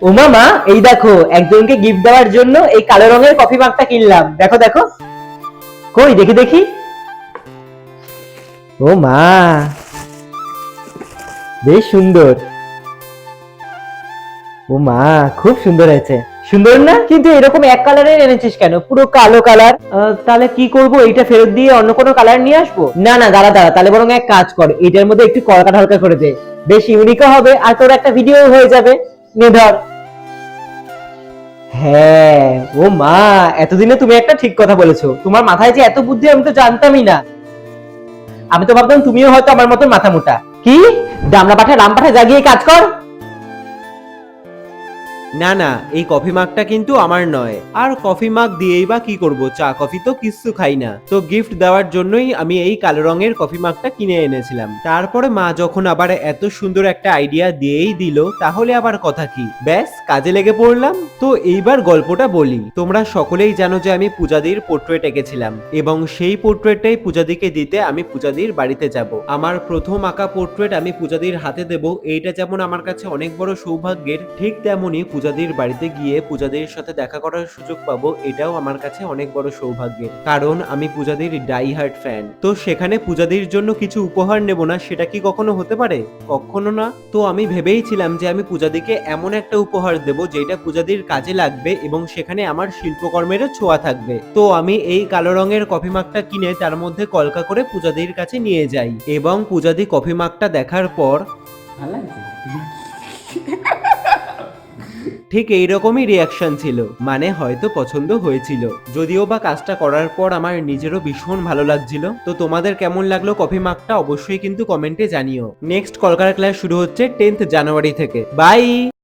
ও মামা, এই দেখো একজনকে গিফট দেওয়ার জন্য এই কালো রঙের কফি মাগটা কিনলাম। দেখো দেখো, কই দেখি দেখি। ও মা, বেশ সুন্দর। ও মা, খুব সুন্দর হয়েছে। সুন্দর না? কিন্তু এরকম এক কালারের এনেছিস কেন, পুরো কালো কালার? তাহলে কি করব, এইটা ফেরত দিয়ে অন্য কোনো কালার নিয়ে আসবো? না না, দাঁড়া দাঁড়া, তাহলে বরং এক কাজ কর, এটার মধ্যে একটু কড়কা হালকা করে দে। বেশ ইউনিকও হবে আর তোর একটা ভিডিও হয়ে যাবে। নে ধর। হ্যাঁ। ও মা, এতদিনে তুমি একটা ঠিক কথা বলেছো। তোমার মাথায় যে এত বুদ্ধি আমি তো জানতামই না। আমি তো ভাবতাম তুমিও হয়তো আমার মতন মাথা মোটা। কি? ডামরা পাঠা রাম পাঠা জাগিয়ে কাজ কর। না না, এই কফি মাগটা কিন্তু আমার নয়। আর কফি মাগ দিয়েই বা কি করব, চা কফি তো কিচ্ছু খাই না। তো গিফট দেওয়ার জন্যই আমি এই কালো রঙের কফি মাগটা কিনে এনেছিলাম। তারপরে মা যখন আবার এত সুন্দর একটা আইডিয়া দিয়েই দিল, তাহলে আবার কথা কি, ব্যাস কাজে লেগে পড়লাম। তো এইবার গল্পটা বলি। তোমরা সকলেই জানো যে আমি পূজাদির পোর্ট্রেট এঁকেছিলাম এবং সেই পোর্ট্রেটটাই পূজাদিকে দিতে আমি পূজাদির বাড়িতে যাব। আমার প্রথম আঁকা পোর্ট্রেট আমি পূজাদির হাতে দেব, এইটা যেমন আমার কাছে অনেক বড় সৌভাগ্যের, ঠিক তেমনি পূজাদির বাড়িতে গিয়ে পূজাদির সাথে দেখা করার সুযোগ পাবো, এটাও আমার কাছে অনেক বড় সৌভাগ্যের। কারণ আমি পূজাদির ডাই হার্ট ফ্যান। তো সেখানে পূজাদির জন্য কিছু উপহার নেব না, সেটা কি কখনো হতে পারে? কখনো না। তো আমি ভেবেইছিলাম যে আমি পূজাদিকে এমন একটা উপহার দেব যেটা পূজাদির কাজে লাগবে এবং সেখানে আমার শিল্পকর্মেরও ছোঁয়া থাকবে। তো আমি এই কালো রঙের কফি মাগটা কিনে তার মধ্যে কলকা করে পূজাদির কাছে নিয়ে যাই এবং পূজাদি কফি মাগটা দেখার পর ঠিক এইরকমই রিয়াকশন ছিল, মানে হয়তো পছন্দ হয়েছিল। যদিও বা কাজটা করার পর আমার নিজেরও ভীষণ ভালো লাগছিল। তো তোমাদের কেমন লাগলো কফি মাগটা অবশ্যই কিন্তু কমেন্টে জানিও। নেক্সট কলকাতা ক্লাস শুরু হচ্ছে 10th জানুয়ারি থেকে। বাই।